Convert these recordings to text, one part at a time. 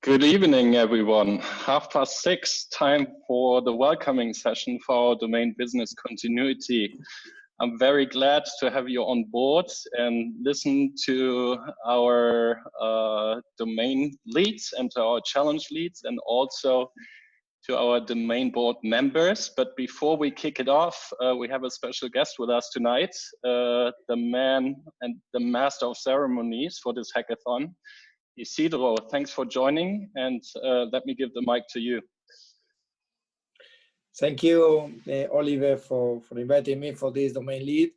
Good evening, everyone. 6:30, time for the welcoming session for our domain business continuity. I'm very glad to have you on board and listen to our domain leads and to our challenge leads and also to our domain board members. But before we kick it off, we have a special guest with us tonight, the man and the master of ceremonies for this hackathon, Isidro. Thanks for joining, and let me give the mic to you. Thank you, Oliver, for inviting me for this domain lead.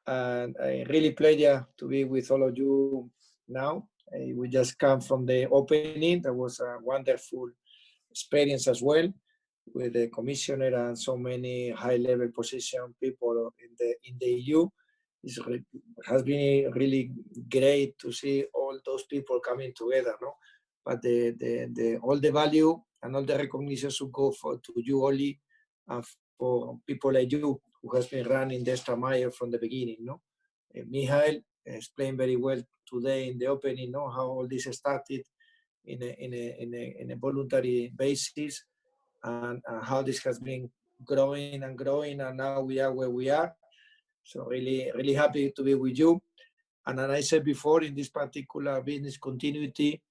And a really pleasure to be with all of you now. We just come from the opening. That was a wonderful experience as well, with the commissioner and so many high-level position people in the EU. It has been really great to see all those people coming together, no? But all the value and all the recognition should go to you only, and for people like you who has been running the extra mile from the beginning, no? Michael explained very well today in the opening, no, how all this started in a voluntary basis, and how this has been growing and growing, and now we are where we are. So really happy to be with you. And as I said before, in this particular business continuity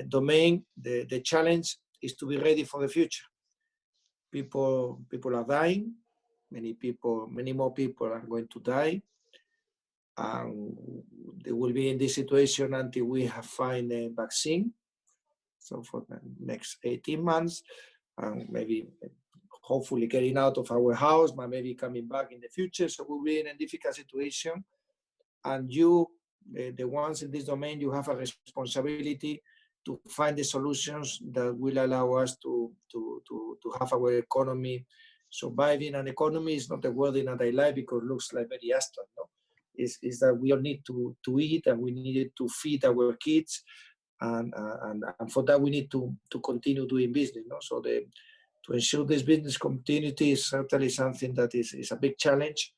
domain, the challenge is to be ready for the future. People are dying. Many more people are going to die. And they will be in this situation until we have find a vaccine. So for the next 18 months, and maybe hopefully getting out of our house, but maybe coming back in the future. So we'll be in a difficult situation. And you, the ones in this domain, you have a responsibility to find the solutions that will allow us to have our economy surviving. And economy is not a word in that I like because it looks like very abstract. No? Is that we all need to eat, and we need to feed our kids. And for that, we need to continue doing business. No? So to ensure this business continuity is certainly something that is a big challenge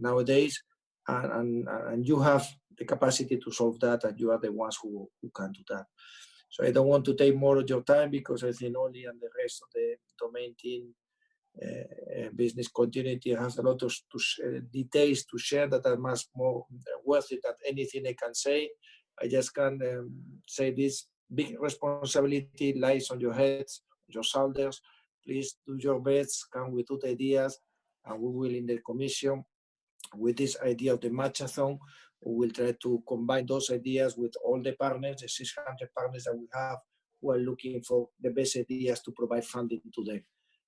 nowadays, and you have the capacity to solve that, and you are the ones who can do that. So I don't want to take more of your time because I think Oli and the rest of the domain team business continuity has a lot of details to share that are much more worth it than anything I can say. I just can say this big responsibility lies on your heads, your shoulders. Please do your best, come with good ideas, and we will in the commission with this idea of the matchathon, we will try to combine those ideas with all the partners, the 600 partners that we have, who are looking for the best ideas to provide funding to them.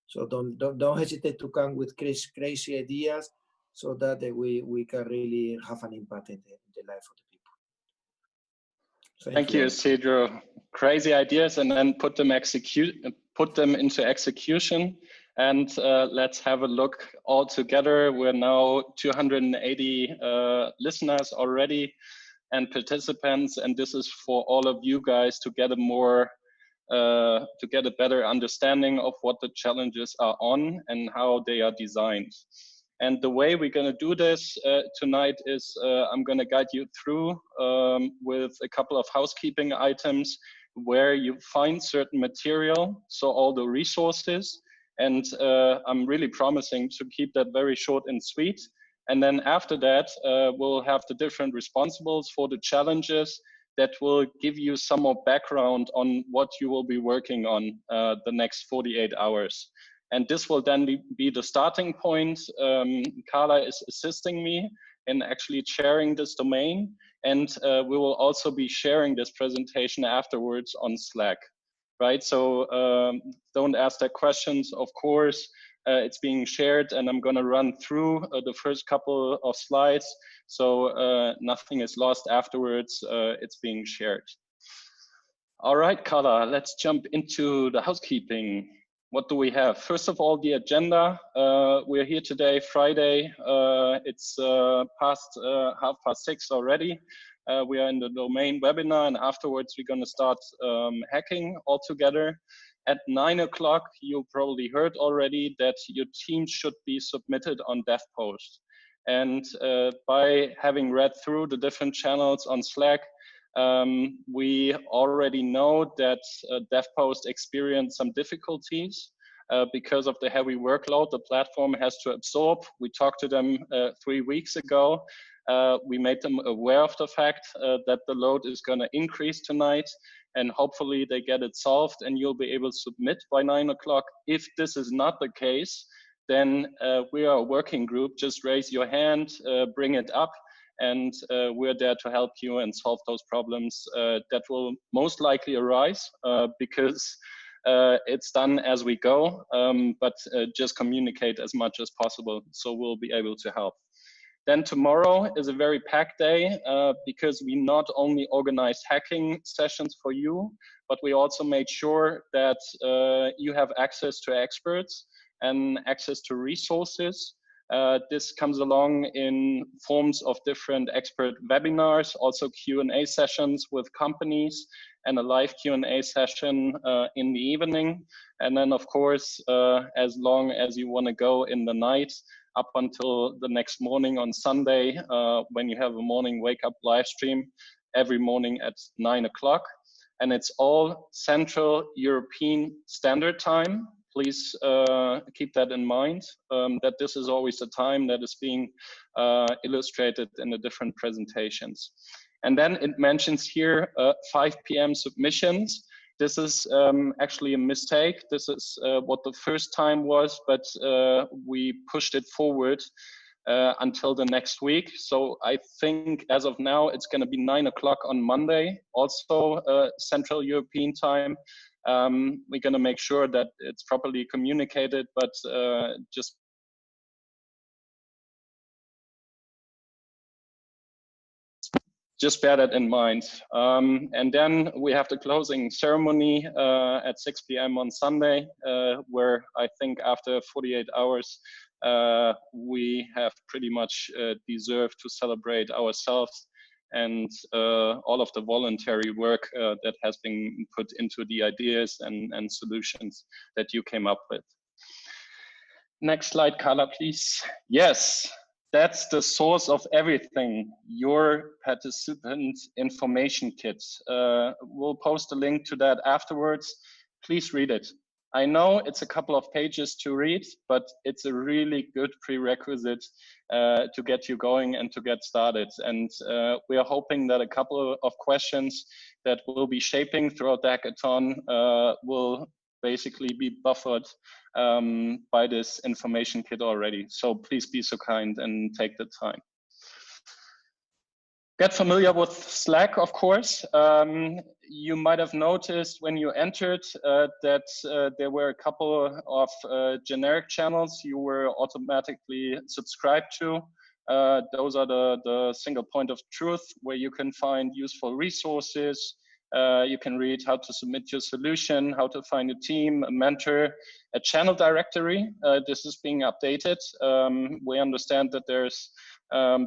So don't hesitate to come with crazy ideas so that we can really have an impact in the life of the people. Thank you, Isidro. Crazy ideas, and then put them into execution. And let's have a look all together. We're now 280 listeners already and participants, and this is for all of you guys to get a better understanding of what the challenges are on and how they are designed. And the way we're going to do this tonight is I'm going to guide you through with a couple of housekeeping items where you find certain material, so all the resources. And I'm really promising to keep that very short and sweet. And then after that, we'll have the different responsibles for the challenges that will give you some more background on what you will be working on the next 48 hours. And this will then be the starting point. Carla is assisting me in actually sharing this domain. And we will also be sharing this presentation afterwards on Slack, right? So don't ask that questions, of course. It's being shared, and I'm gonna run through the first couple of slides. So nothing is lost afterwards. It's being shared. All right, Carla, let's jump into the housekeeping. What do we have? First of all, the agenda. We're here today, Friday. It's past 6:30 already. We are in the domain webinar, and afterwards we're going to start hacking all together. At 9 o'clock, you probably heard already that your team should be submitted on DevPost. And by having read through the different channels on Slack, We already know that DevPost experienced some difficulties because of the heavy workload the platform has to absorb. We talked to them 3 weeks ago. We made them aware of the fact that the load is going to increase tonight, and hopefully they get it solved and you'll be able to submit by 9 o'clock. If this is not the case, then we are a working group. Just raise your hand, bring it up, and we're there to help you and solve those problems that will most likely arise because it's done as we go, but just communicate as much as possible so we'll be able to help. Then tomorrow is a very packed day because we not only organized hacking sessions for you, but we also made sure that you have access to experts and access to resources. This comes along in forms of different expert webinars, also Q&A sessions with companies, and a live Q&A session in the evening. And then, of course, as long as you want to go in the night, up until the next morning on Sunday, when you have a morning wake-up live stream every morning at 9 o'clock. And it's all Central European Standard Time. Please keep that in mind, that this is always the time that is being illustrated in the different presentations. And then it mentions here 5 p.m. submissions. This is actually a mistake. This is what the first time was, but we pushed it forward until the next week. So I think as of now, it's going to be 9 o'clock on Monday, also Central European time. We're going to make sure that it's properly communicated, but just bear that in mind. And then we have the closing ceremony at 6 p.m. on Sunday, where I think after 48 hours, we have pretty much deserved to celebrate ourselves and all of the voluntary work that has been put into the ideas and solutions that you came up with. Next slide, Carla, please. Yes. That's the source of everything, your participant information kit. We'll post a link to that afterwards. Please read it. I know it's a couple of pages to read, but it's a really good prerequisite to get you going and to get started. And we are hoping that a couple of questions that we'll be shaping throughout the hackathon will basically be buffered by this information kit already. So please be so kind and take the time. Get familiar with Slack, of course. You might have noticed when you entered that there were a couple of generic channels you were automatically subscribed to. Those are the single point of truth where you can find useful resources. You can read how to submit your solution, how to find a team, a mentor, a channel directory. This is being updated. We understand that there's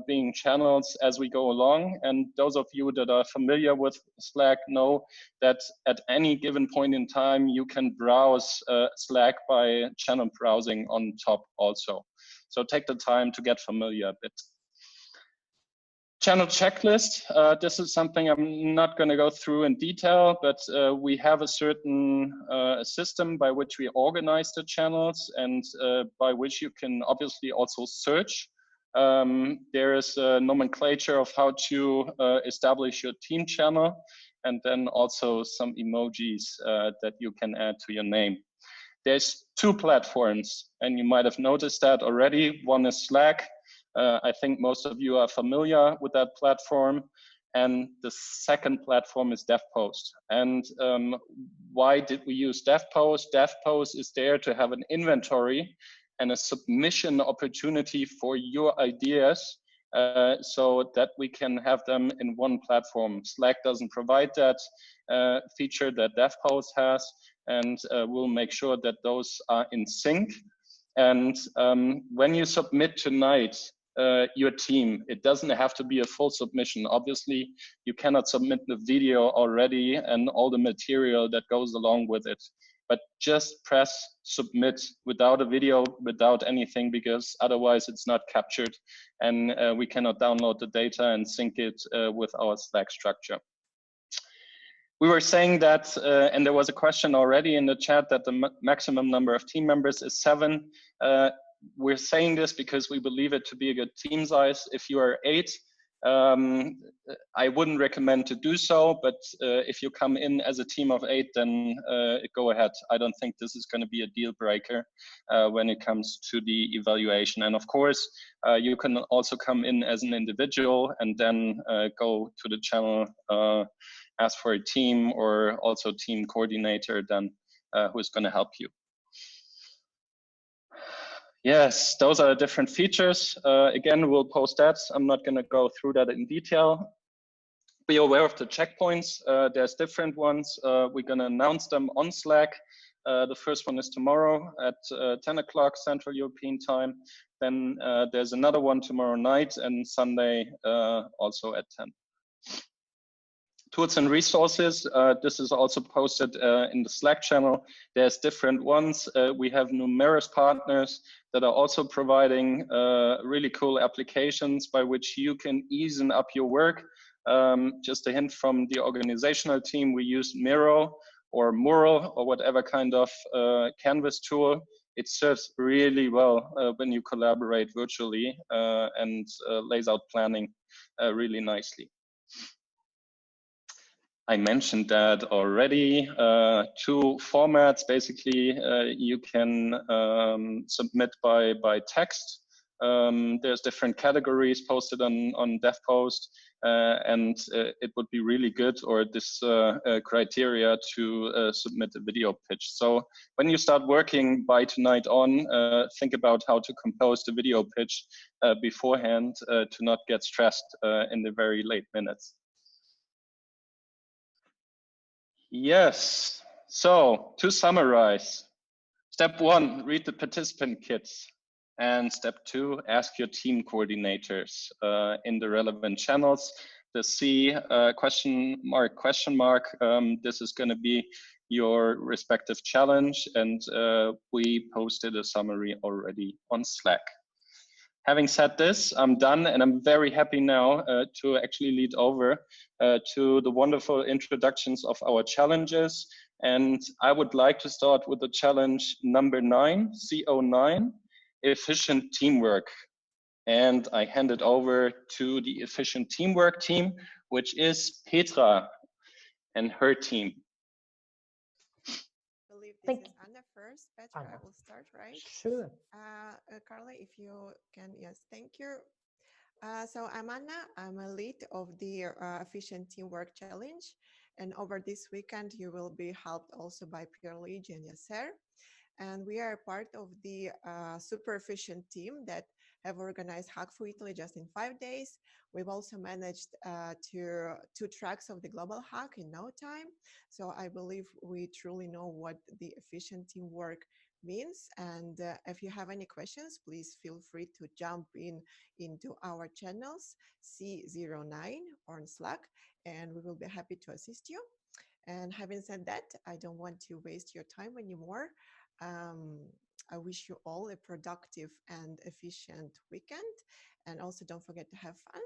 being channels as we go along. And those of you that are familiar with Slack know that at any given point in time, you can browse Slack by channel browsing on top also. So take the time to get familiar a bit. Channel checklist. This is something I'm not going to go through in detail, but we have a certain system by which we organize the channels and by which you can obviously also search. There is a nomenclature of how to establish your team channel, and then also some emojis that you can add to your name. There's 2 platforms, and you might have noticed that already. One is Slack. I think most of you are familiar with that platform. And the second platform is DevPost. And why did we use DevPost? DevPost is there to have an inventory and a submission opportunity for your ideas so that we can have them in one platform. Slack doesn't provide that feature that DevPost has, and we'll make sure that those are in sync. And when you submit tonight, your team, it doesn't have to be a full submission. Obviously, you cannot submit the video already and all the material that goes along with it. But just press submit without a video, without anything, because otherwise it's not captured and we cannot download the data and sync it with our Slack structure. We were saying that, and there was a question already in the chat, that the maximum number of team members is 7. We're saying this because we believe it to be a good team size. If you are 8, I wouldn't recommend to do so, but if you come in as a team of 8, then go ahead. I don't think this is going to be a deal breaker when it comes to the evaluation. And of course, you can also come in as an individual and then go to the channel, ask for a team or also team coordinator then who's going to help you. Yes, those are different features. Again, we'll post that. I'm not going to go through that in detail. Be aware of the checkpoints. There's different ones. We're going to announce them on Slack. The first one is tomorrow at 10 o'clock Central European time. Then there's another one tomorrow night and Sunday also at 10. Tools and resources, this is also posted in the Slack channel. There's different ones. We have numerous partners that are also providing really cool applications by which you can ease up your work. Just a hint from the organizational team, we use Miro or Mural or whatever kind of Canvas tool. It serves really well when you collaborate virtually and lays out planning really nicely. I mentioned that already. 2 formats, basically, you can submit by text. There's different categories posted on DevPost, and it would be really good, or this criteria to submit a video pitch. So when you start working by tonight on, think about how to compose the video pitch beforehand to not get stressed in the very late minutes. Yes, so to summarize, step 1, read the participant kits. And step 2, ask your team coordinators in the relevant channels. The C question mark, this is going to be your respective challenge, and we posted a summary already on Slack. Having said this, I'm done, and I'm very happy now to actually lead over to the wonderful introductions of our challenges. And I would like to start with the challenge number 9, CO9, efficient teamwork. And I hand it over to the efficient teamwork team, which is Petra and her team. I believe this is Anna first. Petra, I will start, right? Sure. Carla, if you can, yes, thank you. So I'm Anna. I'm a lead of the Efficient Teamwork Challenge. And over this weekend, you will be helped also by Pierre-Luigi and Yasser. And we are part of the super efficient team that have organized Hack for Italy just in 5 days. We've also managed to 2 tracks of the global hack in no time. So I believe we truly know what the efficient teamwork means. And if you have any questions, please feel free to jump into our channels, C09 or on Slack, and we will be happy to assist you. And having said that, I don't want to waste your time anymore. I wish you all a productive and efficient weekend. And also don't forget to have fun.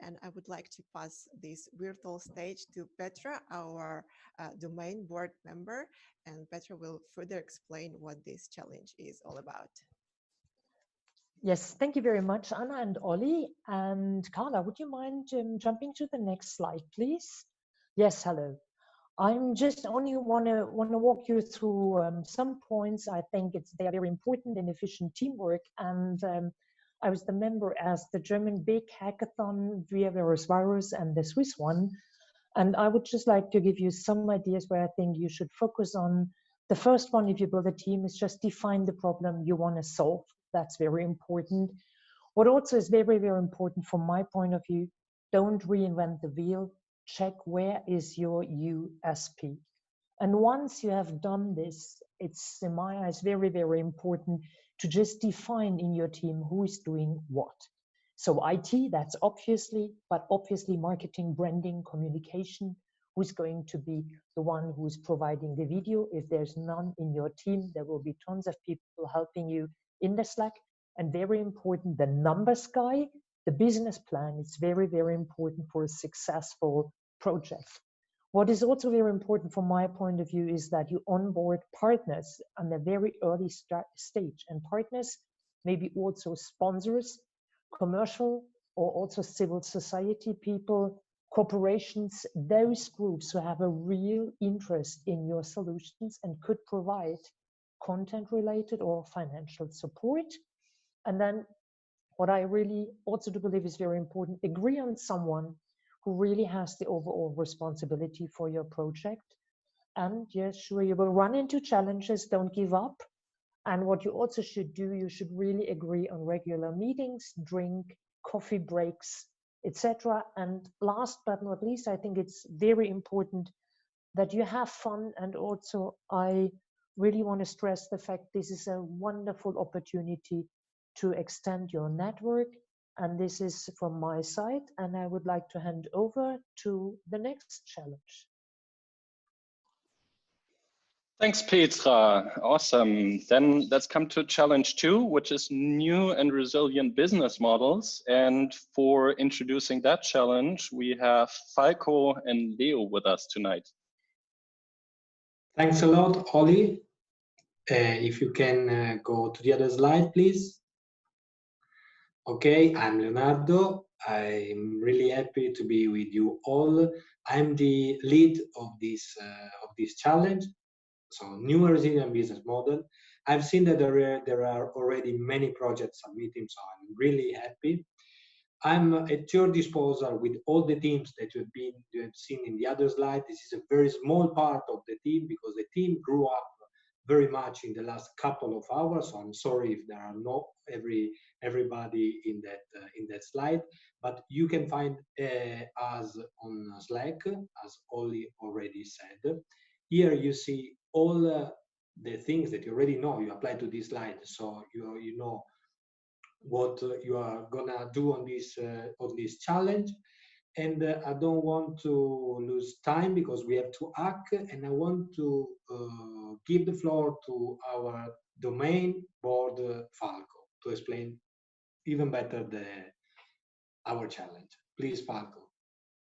And I would like to pass this virtual stage to Petra, our domain board member. And Petra will further explain what this challenge is all about. Yes, thank you very much, Anna and Ollie. And Carla, would you mind jumping to the next slide, please? Yes, hello. I'm just only want to walk you through some points. I think they are very important in efficient teamwork. And I was the member as the German big hackathon via virus and the Swiss one. And I would just like to give you some ideas where I think you should focus on. The first one, if you build a team, is just define the problem you want to solve. That's very important. What also is very, very important from my point of view, don't reinvent the wheel. Check where is your USP. And once you have done this, it's, in my eyes, very, very important to just define in your team who is doing what. So IT, that's obviously, but obviously marketing, branding, communication, who's going to be the one who's providing the video. If there's none in your team, there will be tons of people helping you in the Slack. And very important, the numbers guy, the business plan is very, very important for a successful project. What is also very important from my point of view is that you onboard partners on a very early stage, and partners maybe also sponsors, commercial or also civil society people, corporations, those groups who have a real interest in your solutions and could provide content related or financial support. And then what I really also do believe is very important, agree on someone who really has the overall responsibility for your project. And yes, sure, you will run into challenges, don't give up. And what you also should do, you should really agree on regular meetings, drink, coffee breaks, etc. And last but not least, I think it's very important that you have fun. And also, I really want to stress the fact this is a wonderful opportunity to extend your network. And this is from my side. And I would like to hand over to the next challenge. Thanks, Petra. Awesome. Then let's come to challenge 2, which is new and resilient business models. And for introducing that challenge, we have Falco and Leo with us tonight. Thanks a lot, Ollie. If you can go to the other slide, please. Okay, I'm Leonardo. I'm really happy to be with you all. I'm the lead of this challenge. So, new and resilient business model. I've seen that there are already many projects submitting, so I'm really happy. I'm at your disposal with all the teams that you have seen in the other slide. This is a very small part of the team because the team grew up very much in the last couple of hours. So I'm sorry if there are not everybody in that slide, but you can find us on Slack, as Ollie already said. Here you see all the things that you already know. You apply to this slide, so you know what you are gonna do on this challenge. And I don't want to lose time because we have to act, and I want to give the floor to our domain board, Falco, to explain even better our challenge. Please, Falco.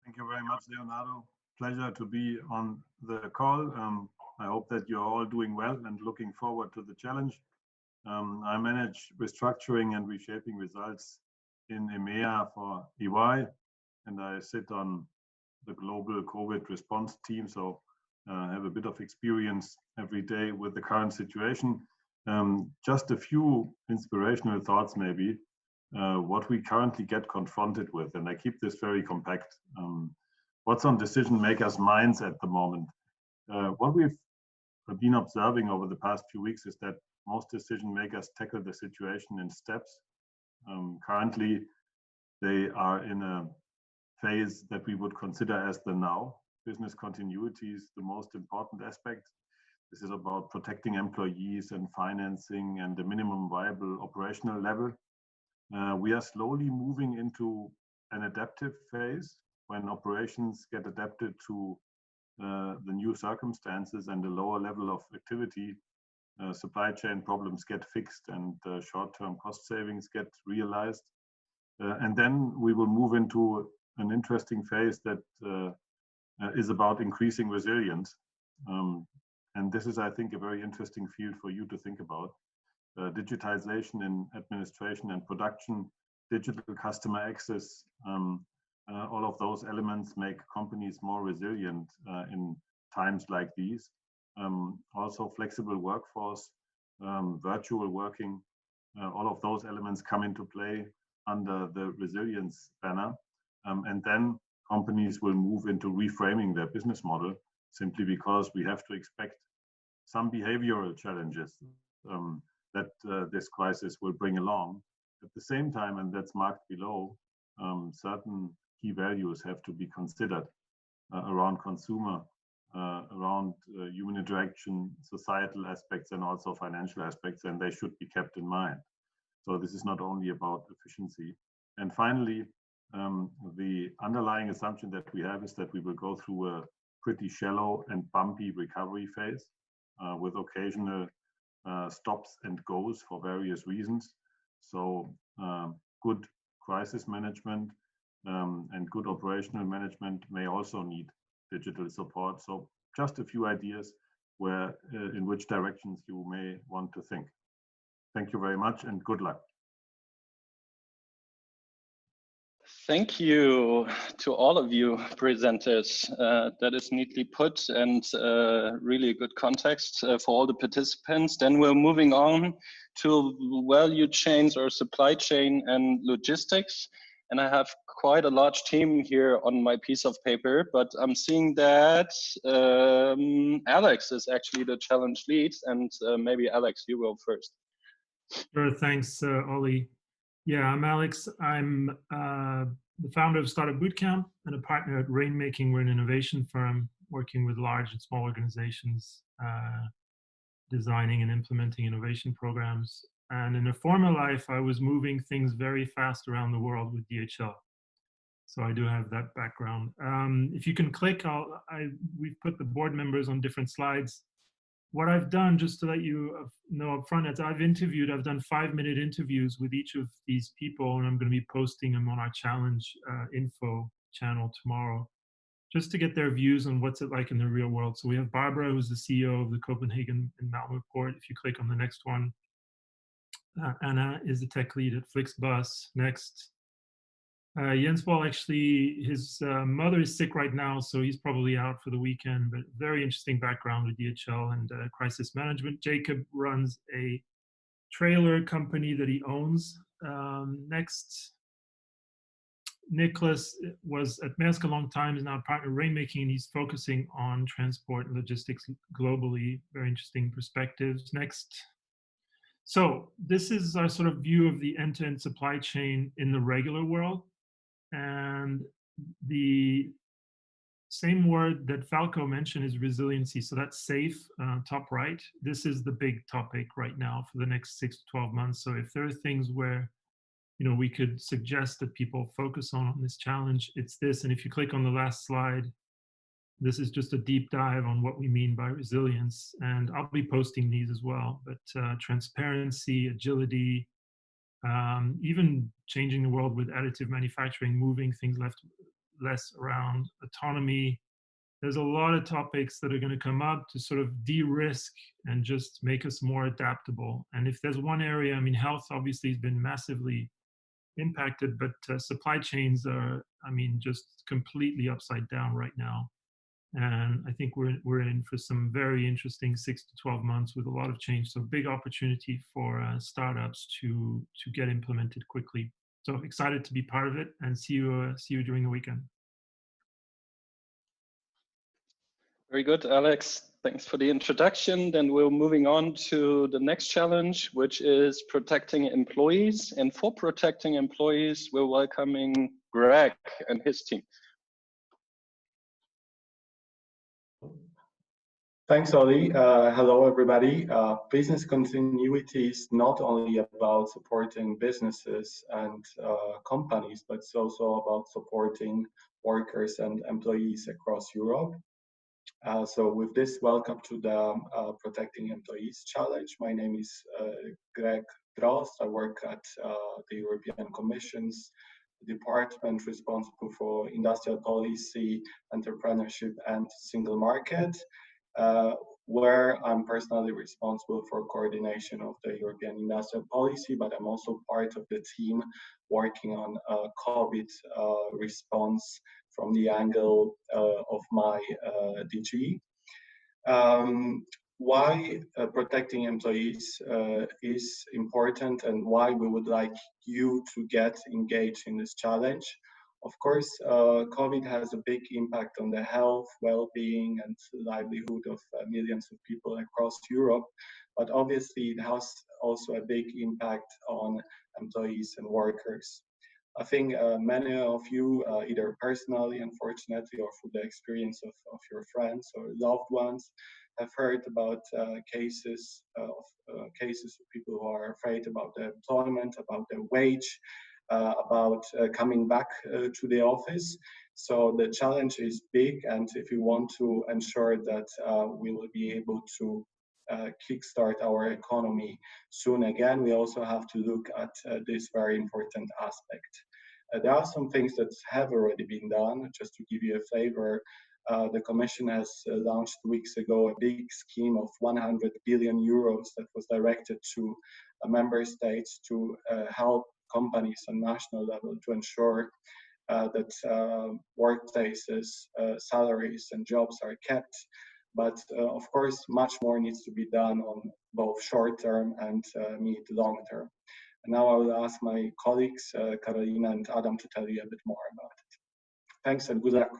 Thank you very much, Leonardo. Pleasure to be on the call. I hope that you're all doing well and looking forward to the challenge. I manage restructuring and reshaping results in EMEA for EY, and I sit on the global COVID response team, so I have a bit of experience every day with the current situation. Just a few inspirational thoughts maybe, what we currently get confronted with, and I keep this very compact. What's on decision makers' minds at the moment? What we've been observing over the past few weeks is that most decision makers tackle the situation in steps. Currently, they are in a phase that we would consider as the now. Business continuity is the most important aspect. This is about protecting employees and financing and the minimum viable operational level. We are slowly moving into an adaptive phase when operations get adapted to the new circumstances and the lower level of activity. Supply chain problems get fixed and short-term cost savings get realized. And then we will move into an interesting phase that is about increasing resilience. And this is, I think, a very interesting field for you to think about. Digitization in administration and production, digital customer access, all of those elements make companies more resilient in times like these. Also flexible workforce, virtual working, all of those elements come into play under the resilience banner. And then companies will move into reframing their business model simply because we have to expect some behavioral challenges that this crisis will bring along. At the same time, and that's marked below, certain key values have to be considered around consumer, around human interaction, societal aspects, and also financial aspects, and they should be kept in mind. So this is not only about efficiency. And finally, the underlying assumption that we have is that we will go through a pretty shallow and bumpy recovery phase with occasional stops and goes for various reasons. So good crisis management and good operational management may also need digital support. So just a few ideas where in which directions you may want to think. Thank you very much and good luck. Thank you to all of you presenters. That is neatly put and really good context for all the participants. Then we're moving on to value chains or supply chain and logistics. And I have quite a large team here on my piece of paper, but I'm seeing that Alex is actually the challenge lead, and maybe Alex, you go first. Sure, thanks, Ollie. Yeah, I'm Alex. I'm the founder of Startup Bootcamp and a partner at Rainmaking. We're an innovation firm working with large and small organizations, designing and implementing innovation programs. And in a former life, I was moving things very fast around the world with DHL. So I do have that background. If you can click, we've put the board members on different slides. What I've done, just to let you know up front, is I've done 5-minute interviews with each of these people, and I'm going to be posting them on our challenge info channel tomorrow, just to get their views on what's it like in the real world. So we have Barbara, who's the CEO of the Copenhagen and Malmö port. If you click on the next one, Anna is the tech lead at Flixbus. Next, Jens Paul, actually, his mother is sick right now, so he's probably out for the weekend, but very interesting background with DHL and crisis management. Jacob runs a trailer company that he owns. Next, Nicholas was at Maersk a long time, is now a partner of Rainmaking, and he's focusing on transport and logistics globally. Very interesting perspectives. Next. So this is our sort of view of the end-to-end supply chain in the regular world. And the same word that Falco mentioned is resiliency. So that's safe, top right. This is the big topic right now for the next 6 to 12 months. So if there are things where, we could suggest that people focus on this challenge, it's this. And if you click on the last slide, this is just a deep dive on what we mean by resilience. And I'll be posting these as well. But transparency, agility, even changing the world with additive manufacturing, moving things less around, autonomy. There's a lot of topics that are going to come up to sort of de-risk and just make us more adaptable. And if there's one area, health obviously has been massively impacted, but supply chains are, just completely upside down right now. And I think we're in for some very interesting 6 to 12 months with a lot of change. So big opportunity for startups to get implemented quickly. So excited to be part of it, and see you during the weekend. Very good, Alex. Thanks for the introduction. Then we're moving on to the next challenge, which is protecting employees. And for protecting employees, we're welcoming Greg and his team. Thanks, Ollie. Hello, everybody. Business continuity is not only about supporting businesses and companies, but it's also about supporting workers and employees across Europe. So with this, welcome to the Protecting Employees Challenge. My name is Greg Drost. I work at the European Commission's department responsible for industrial policy, entrepreneurship, and single market. Where I'm personally responsible for coordination of the European industrial policy, but I'm also part of the team working on COVID response from the angle of my DG. Why protecting employees is important, and why we would like you to get engaged in this challenge. Of course, COVID has a big impact on the health, well-being, and livelihood of millions of people across Europe, but obviously it has also a big impact on employees and workers. I think many of you, either personally, unfortunately, or through the experience of your friends or loved ones, have heard about cases of people who are afraid about their employment, about their wage, about coming back to the office. So the challenge is big, and if we want to ensure that we will be able to kickstart our economy soon again, we also have to look at this very important aspect. There are some things that have already been done. Just to give you a flavor, The Commission has launched weeks ago a big scheme of 100 billion euros that was directed to member states to help companies on national level to ensure that workplaces, salaries and jobs are kept. But of course, much more needs to be done on both short-term and mid-long term. And now I will ask my colleagues, Carolina and Adam, to tell you a bit more about it. Thanks and good luck.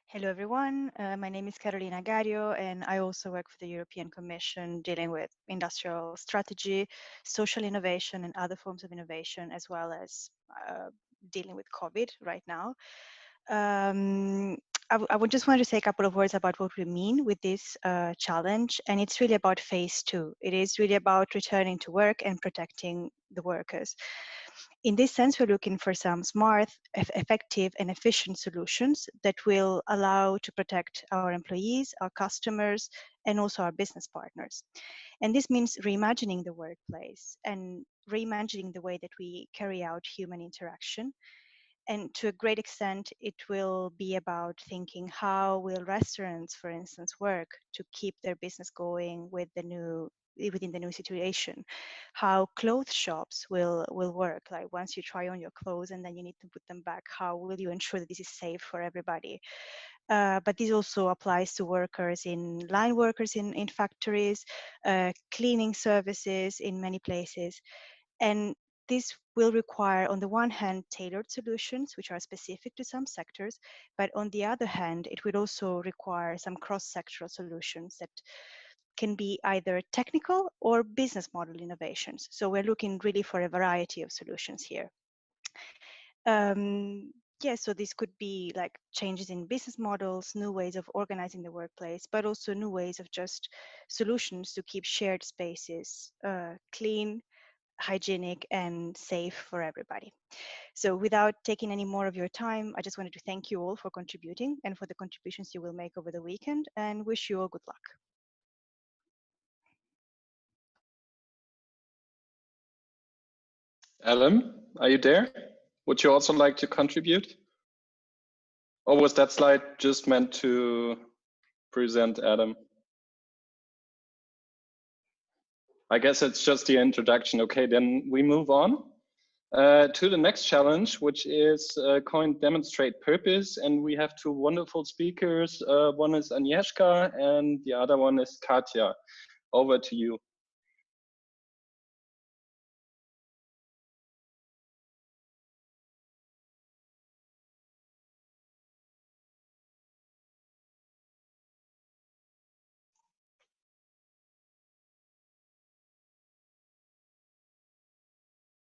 Hello, everyone. My name is Carolina Gario, and I also work for the European Commission dealing with industrial strategy, social innovation, and other forms of innovation, as well as dealing with COVID right now. I would just want to say a couple of words about what we mean with this challenge, and it's really about phase 2. It is really about returning to work and protecting the workers. In this sense, we're looking for some smart, effective, and efficient solutions that will allow to protect our employees, our customers, and also our business partners. And this means reimagining the workplace and reimagining the way that we carry out human interaction. And to a great extent, it will be about thinking how will restaurants, for instance, work to keep their business going with within the new situation, how clothes shops will work, like once you try on your clothes and then you need to put them back, how will you ensure that this is safe for everybody? But this also applies to line workers in factories, cleaning services in many places. And this will require, on the one hand, tailored solutions, which are specific to some sectors, but on the other hand, it would also require some cross-sectoral solutions that can be either technical or business model innovations. So we're looking really for a variety of solutions here. So this could be like changes in business models, new ways of organizing the workplace, but also new ways of just solutions to keep shared spaces clean, hygienic, and safe for everybody. So without taking any more of your time, I just wanted to thank you all for contributing and for the contributions you will make over the weekend, and wish you all good luck. Adam, are you there? Would you also like to contribute? Or was that slide just meant to present Adam? I guess it's just the introduction. Okay, then we move on to the next challenge, which is coined Demonstrate Purpose. And we have two wonderful speakers. One is Agnieszka and the other one is Katja. Over to you.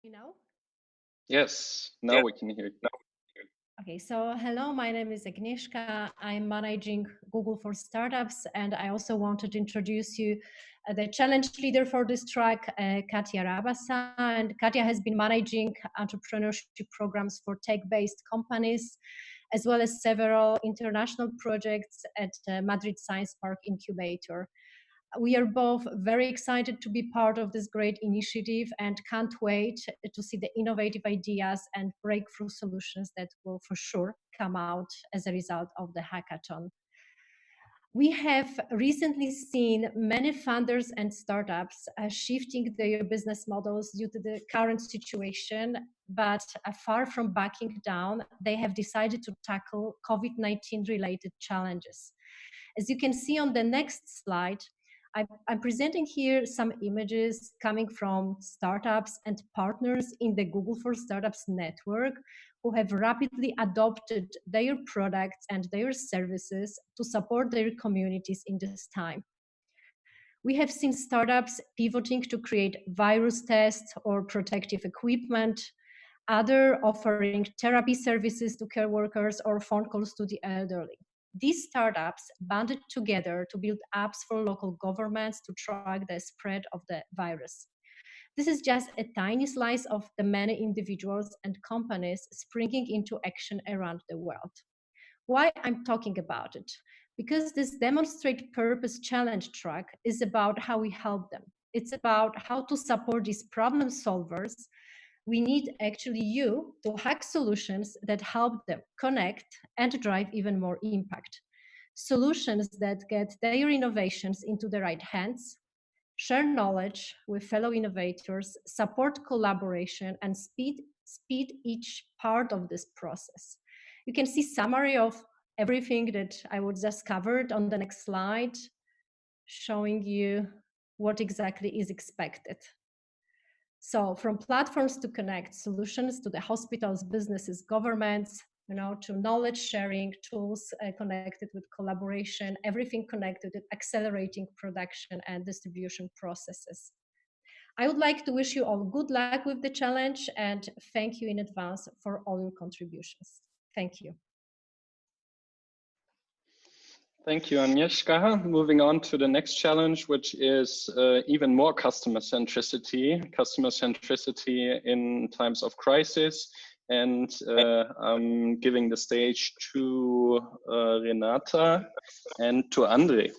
You know? Yes, now we can hear you. Okay, so hello, my name is Agnieszka. I'm managing Google for Startups, and I also wanted to introduce you the challenge leader for this track, Katja Rabasa. And Katja has been managing entrepreneurship programs for tech-based companies, as well as several international projects at Madrid Science Park Incubator. We are both very excited to be part of this great initiative and can't wait to see the innovative ideas and breakthrough solutions that will for sure come out as a result of the hackathon. We have recently seen many funders and startups shifting their business models due to the current situation, but far from backing down, they have decided to tackle COVID-19 related challenges. As you can see on the next slide, I'm presenting here some images coming from startups and partners in the Google for Startups network who have rapidly adopted their products and their services to support their communities in this time. We have seen startups pivoting to create virus tests or protective equipment, other offering therapy services to care workers or phone calls to the elderly. These startups banded together to build apps for local governments to track the spread of the virus. This is just a tiny slice of the many individuals and companies springing into action around the world. Why I'm talking about it? Because this Demonstrate Purpose Challenge track is about how we help them. It's about how to support these problem solvers We need actually you to hack solutions that help them connect and drive even more impact. Solutions that get their innovations into the right hands, share knowledge with fellow innovators, support collaboration, and speed each part of this process. You can see summary of everything that I would just covered on the next slide, showing you what exactly is expected. So from platforms to connect, solutions to the hospitals, businesses, governments, to knowledge sharing, tools connected with collaboration, everything connected with accelerating production and distribution processes. I would like to wish you all good luck with the challenge and thank you in advance for all your contributions. Thank you. Thank you, Agnieszka. Moving on to the next challenge, which is even more customer centricity in times of crisis. And I'm giving the stage to Renata and to Andre.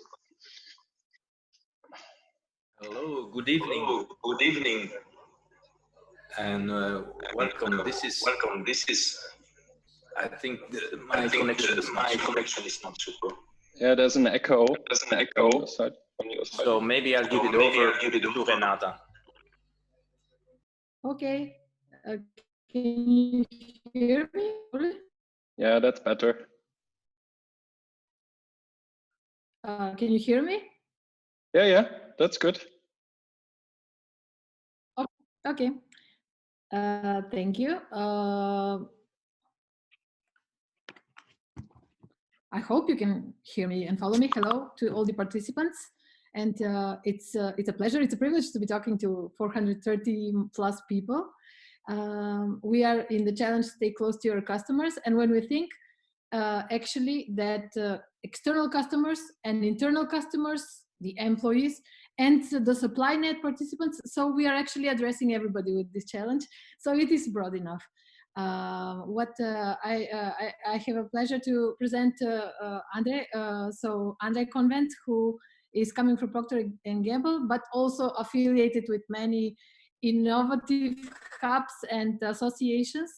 Hello, good evening. Hello, good evening. And welcome. This is. I think my connection is not super. Yeah, there's an echo. On your side. So maybe I'll give it over to Renata. Okay. Can you hear me? Yeah, that's better. Can you hear me? Yeah, that's good. Okay. Thank you. I hope you can hear me and follow me. Hello to all the participants. And it's a pleasure, it's a privilege to be talking to 430 plus people. We are in the challenge Stay Close to Your Customers. And when we think actually that external customers and internal customers, the employees, and the supply net participants, so we are actually addressing everybody with this challenge. So it is broad enough. I have a pleasure to present Andre. So Andre Convent, who is coming from Procter & Gamble, but also affiliated with many innovative hubs and associations.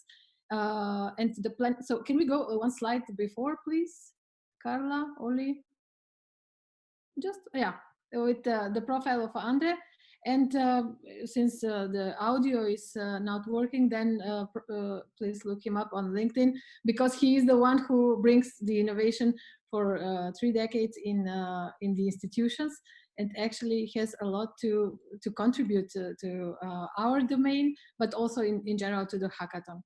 And the plan. So can we go one slide before, please, Carla, Oli? Just with the profile of Andre. And since the audio is not working, then please look him up on LinkedIn, because he is the one who brings the innovation for 3 decades in the institutions, and actually has a lot to contribute to our domain, but also in general to the hackathon.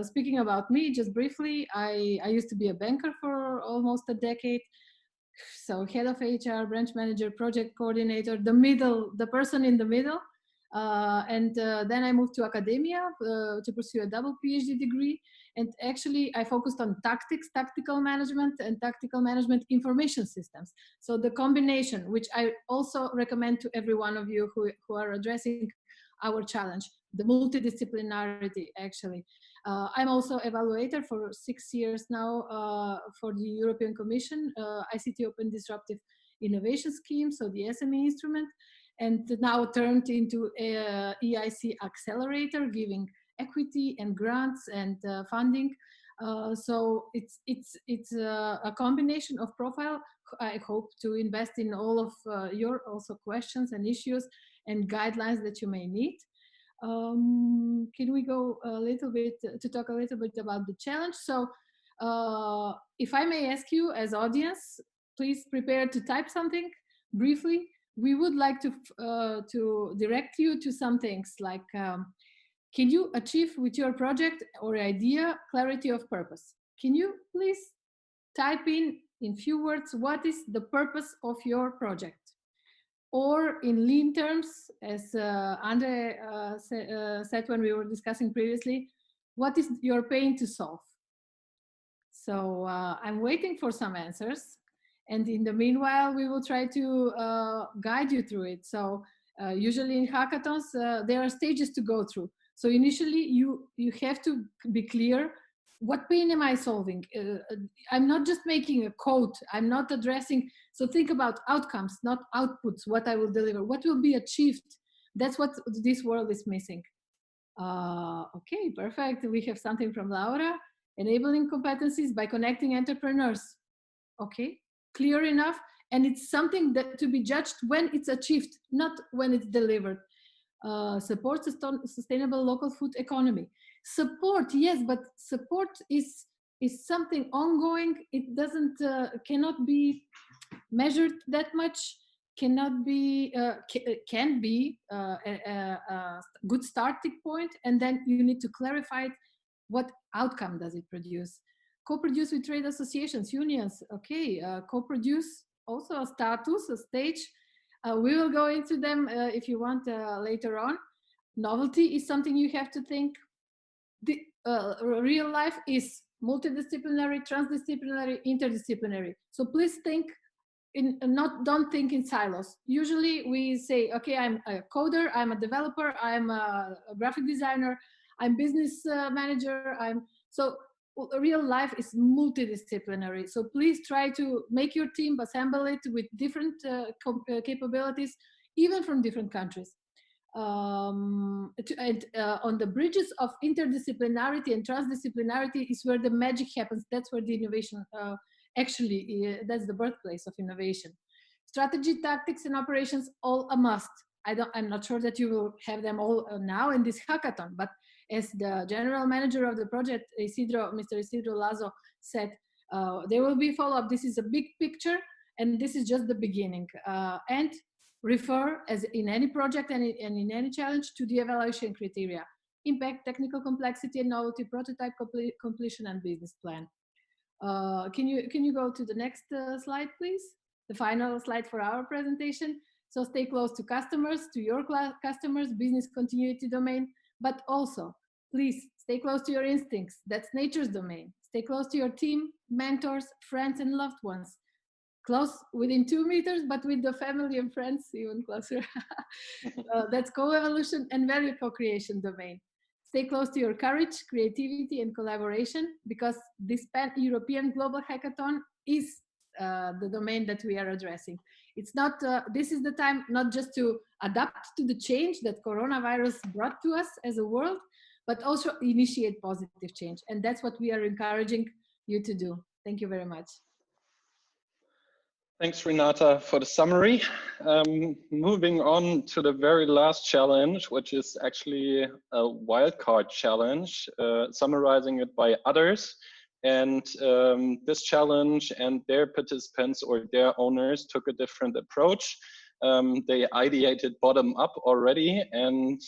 Speaking about me, just briefly, I used to be a banker for almost a decade. So head of HR, branch manager, project coordinator, the person in the middle. And then I moved to academia to pursue a double PhD degree. And actually I focused on tactical management and tactical management information systems. So the combination, which I also recommend to every one of you who are addressing our challenge, the multidisciplinarity actually. I'm also evaluator for 6 years now for the European Commission, ICT Open Disruptive Innovation Scheme, so the SME instrument, and now turned into a EIC accelerator, giving equity and grants and funding. So it's a combination of profile. I hope to invest in all of your also questions and issues and guidelines that you may need. Can we go a little bit to talk a little bit about the challenge? So if I may ask you as audience, please prepare to type something briefly. We would like to direct you to some things like, can you achieve with your project or idea clarity of purpose? Can you please type in few words, what is the purpose of your project? Or in lean terms, as Andre said when we were discussing previously, what is your pain to solve? So I'm waiting for some answers. And in the meanwhile, we will try to guide you through it. So usually in hackathons, there are stages to go through. So initially, you have to be clear, what pain am I solving? I'm not just making a code. I'm not addressing. So think about outcomes, not outputs, what I will deliver, what will be achieved. That's what this world is missing. Okay, perfect. We have something from Laura. Enabling competencies by connecting entrepreneurs. Okay, clear enough. And it's something that to be judged when it's achieved, not when it's delivered. Support sustainable local food economy. Support, yes, but support is something ongoing. It doesn't cannot be measured that much. Cannot be can be a good starting point, and then you need to clarify it. What outcome does it produce? Co-produce with trade associations, unions. Okay, co-produce also a status, a stage. We will go into them if you want later on. Novelty is something you have to think. The real life is multidisciplinary, transdisciplinary, interdisciplinary. So please think don't think in silos. Usually we say, okay, I'm a coder, I'm a developer, I'm a graphic designer, I'm business manager. So real life is multidisciplinary. So please try to make your team, assemble it with different capabilities, even from different countries. On the bridges of interdisciplinarity and transdisciplinarity is where the magic happens. That's where the innovation actually, that's the birthplace of innovation. Strategy, tactics, and operations, all a must. I'm not sure that you will have them all now in this hackathon, but as the general manager of the project, Mr. Isidro Laso said, there will be follow-up. This is a big picture, and this is just the beginning. And refer, as in any project and in any challenge, to the evaluation criteria: impact, technical complexity and novelty, prototype completion, and business plan. Can you go to the next slide, please? The final slide for our presentation. So stay close to customers, to your customers, business continuity domain, but also please stay close to your instincts. That's nature's domain. Stay close to your team, mentors, friends, and loved ones. Close within 2 meters, but with the family and friends even closer. That's co-evolution and value co-creation domain. Stay close to your courage, creativity, and collaboration, because this pan-European global hackathon is the domain that we are addressing. It's not, this is the time not just to adapt to the change that coronavirus brought to us as a world, but also initiate positive change. And that's what we are encouraging you to do. Thank you very much. Thanks, Renata, for the summary. Moving on to the very last challenge, which is actually a wildcard challenge, summarizing it by others. And this challenge and their participants or their owners took a different approach. They ideated bottom up already. And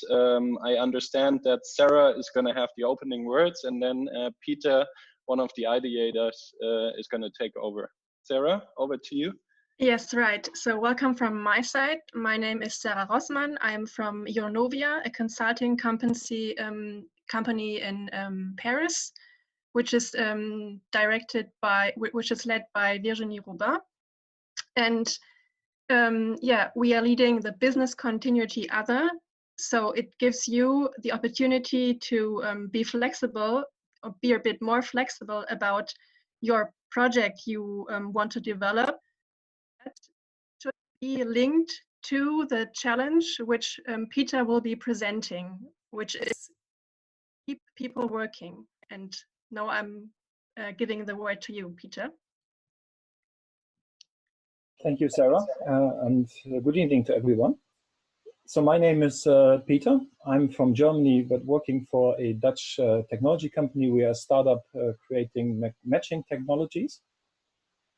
I understand that Sarah is going to have the opening words, and then Peter, one of the ideators, is going to take over. Sarah, over to you. Yes, right. So welcome from my side. My name is Sarah Rossmann. I'm from Euronovia, a consulting company in Paris, which is which is led by Virginie Robin. And yeah, we are leading the business continuity other. So it gives you the opportunity to be flexible, or be a bit more flexible about your project you want to develop. That should be linked to the challenge which Peter will be presenting, which is keep people working. And now I'm giving the word to you, Peter. Thank you, Sarah, and good evening to everyone. So my name is Peter. I'm from Germany, but working for a Dutch technology company. We are a startup creating matching technologies.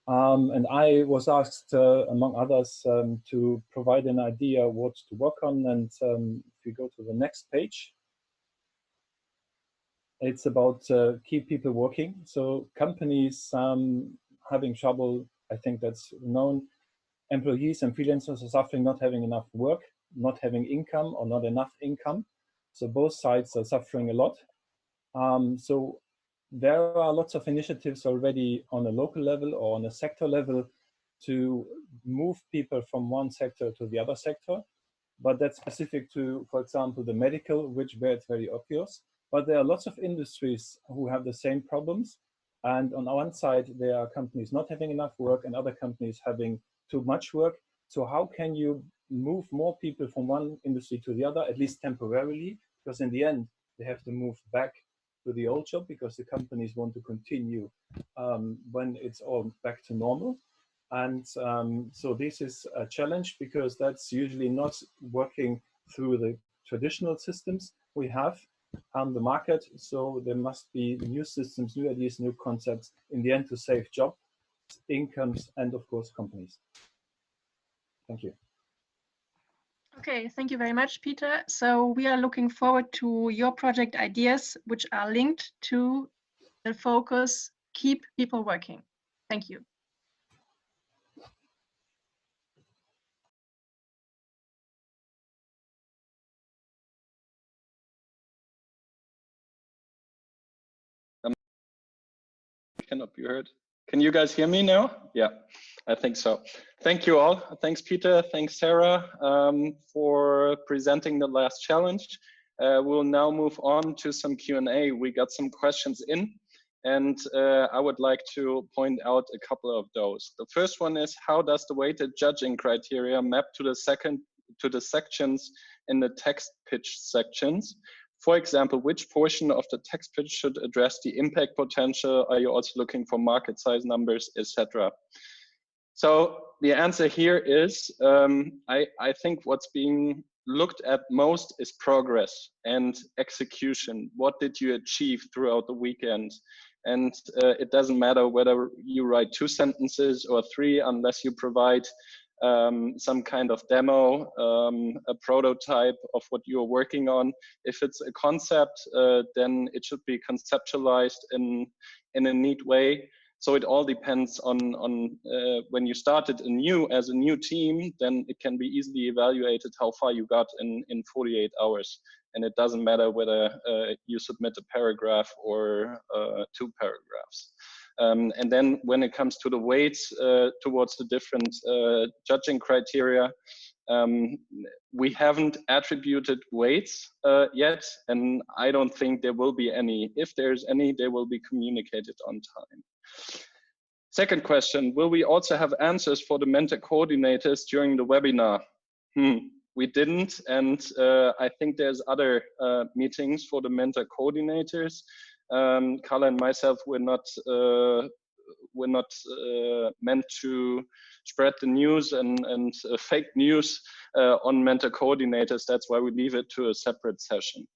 And I was asked, among others, to provide an idea what to work on. And if you go to the next page, it's about keep people working. So companies having trouble, I think that's known. Employees and freelancers are suffering not having enough work, not having income or not enough income. So both sides are suffering a lot. So there are lots of initiatives already on a local level or on a sector level to move people from one sector to the other sector. But that's specific to, for example, the medical, where it's very obvious. But there are lots of industries who have the same problems. And on one side, there are companies not having enough work and other companies having too much work. So how can you move more people from one industry to the other, at least temporarily? Because in the end, they have to move back to the old job because the companies want to continue when it's all back to normal. And so this is a challenge because that's usually not working through the traditional systems we have on the market. So there must be new systems, new ideas, new concepts in the end to save jobs, incomes, and of course companies. Thank you. Okay, thank you very much, Peter. So we are looking forward to your project ideas, which are linked to the focus, keep people working. Thank you. Cannot be heard. Can you guys hear me now? Yeah, I think so. Thank you all. Thanks, Peter. Thanks, Sarah, for presenting the last challenge. We'll now move on to some Q&A. We got some questions in, and I would like to point out a couple of those. The first one is, how does the weighted judging criteria map to the sections in the text pitch sections? For example, which portion of the text pitch should address the impact potential? Are you also looking for market size numbers, etc.? So the answer here is, I think what's being looked at most is progress and execution. What did you achieve throughout the weekend? And it doesn't matter whether you write 2 sentences or 3, unless you provide some kind of demo, a prototype of what you're working on. If it's a concept, then it should be conceptualized in a neat way. So it all depends on when you started as a new team, then it can be easily evaluated how far you got in 48 hours. And it doesn't matter whether you submit a paragraph or 2 paragraphs. And then when it comes to the weights towards the different judging criteria, we haven't attributed weights yet, and I don't think there will be any. If there's any, they will be communicated on time. Second question, will we also have answers for the mentor coordinators during the webinar? We didn't, and I think there's other meetings for the mentor coordinators. Carla and myself, we're not meant to spread the news and fake news on mentor coordinators. That's why we leave it to a separate session.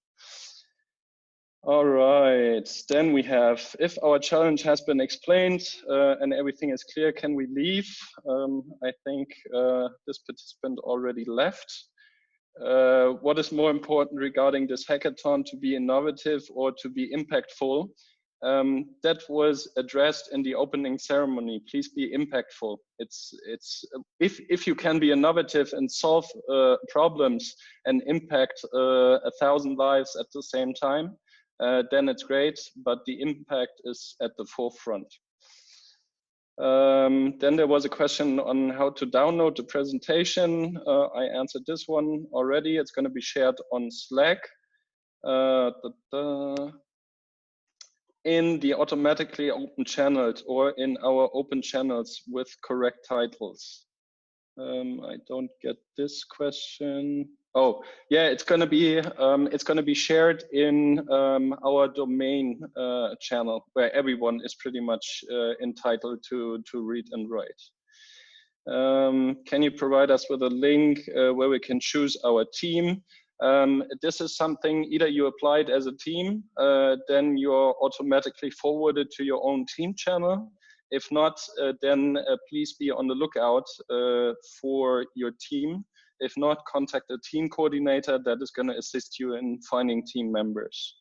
All right, then we have, if our challenge has been explained and everything is clear, can we leave? I think this participant already left. What is more important regarding this hackathon, to be innovative or to be impactful? That was addressed in the opening ceremony. Please be impactful. If you can be innovative and solve problems and impact 1,000 lives at the same time, then it's great, but the impact is at the forefront. Then there was a question on how to download the presentation. I answered this one already. It's going to be shared on Slack in the automatically open channels or in our open channels with correct titles. I don't get this question. Oh, yeah, it's going to be shared in our domain channel, where everyone is pretty much entitled to read and write. Can you provide us with a link where we can choose our team? This is something, either you applied as a team, then you're automatically forwarded to your own team channel. If not, then please be on the lookout for your team. If not, contact a team coordinator that is going to assist you in finding team members.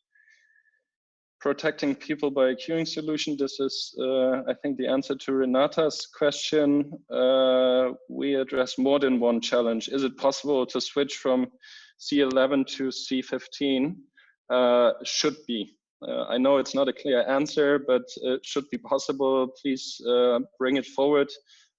Protecting people by a queuing solution. This is, I think, the answer to Renata's question. We address more than one challenge. Is it possible to switch from C11 to C15? Should be. I know it's not a clear answer, but it should be possible. Please bring it forward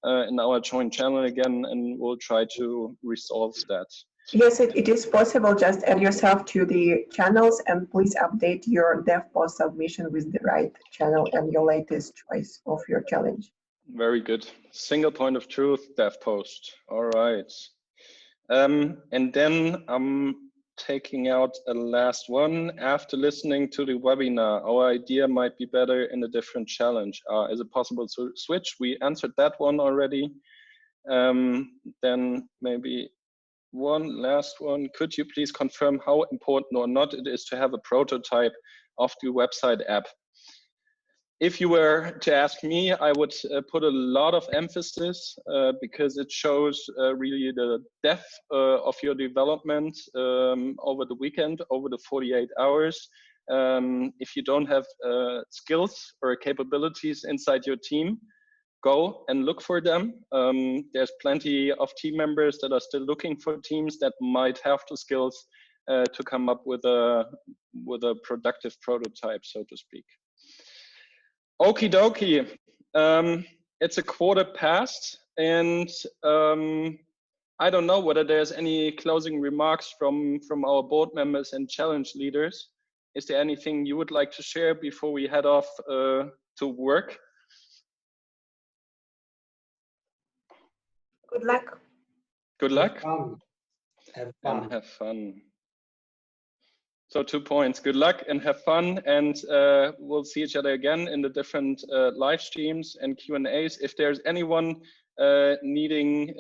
in our joint channel again, and we'll try to resolve that. Yes, it is possible. Just add yourself to the channels and please update your dev post submission with the right channel and your latest choice of your challenge. Very good. Single point of truth, dev post. All right. And then taking out a last one. After listening to the webinar, our idea might be better in a different challenge. Is it possible to switch? We answered that one already. Then maybe one last one. Could you please confirm how important or not it is to have a prototype of the website app? If you were to ask me, I would put a lot of emphasis because it shows really the depth of your development over the weekend, over the 48 hours. If you don't have skills or capabilities inside your team, go and look for them. There's plenty of team members that are still looking for teams that might have the skills to come up with a productive prototype, so to speak. Okie dokie. It's a quarter past, and I don't know whether there's any closing remarks from our board members and challenge leaders. Is there anything you would like to share before we head off to work? Good luck. Good luck. Have fun. Have fun. And have fun. So 2 points. Good luck and have fun. And we'll see each other again in the different live streams and Q&As. If there's anyone needing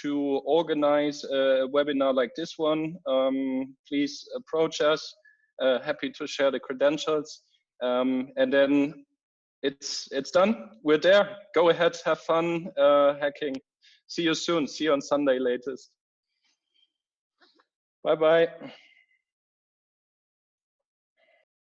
to organize a webinar like this one, please approach us. Happy to share the credentials. And then it's done. We're there. Go ahead, have fun hacking. See you soon. See you on Sunday latest. Bye-bye.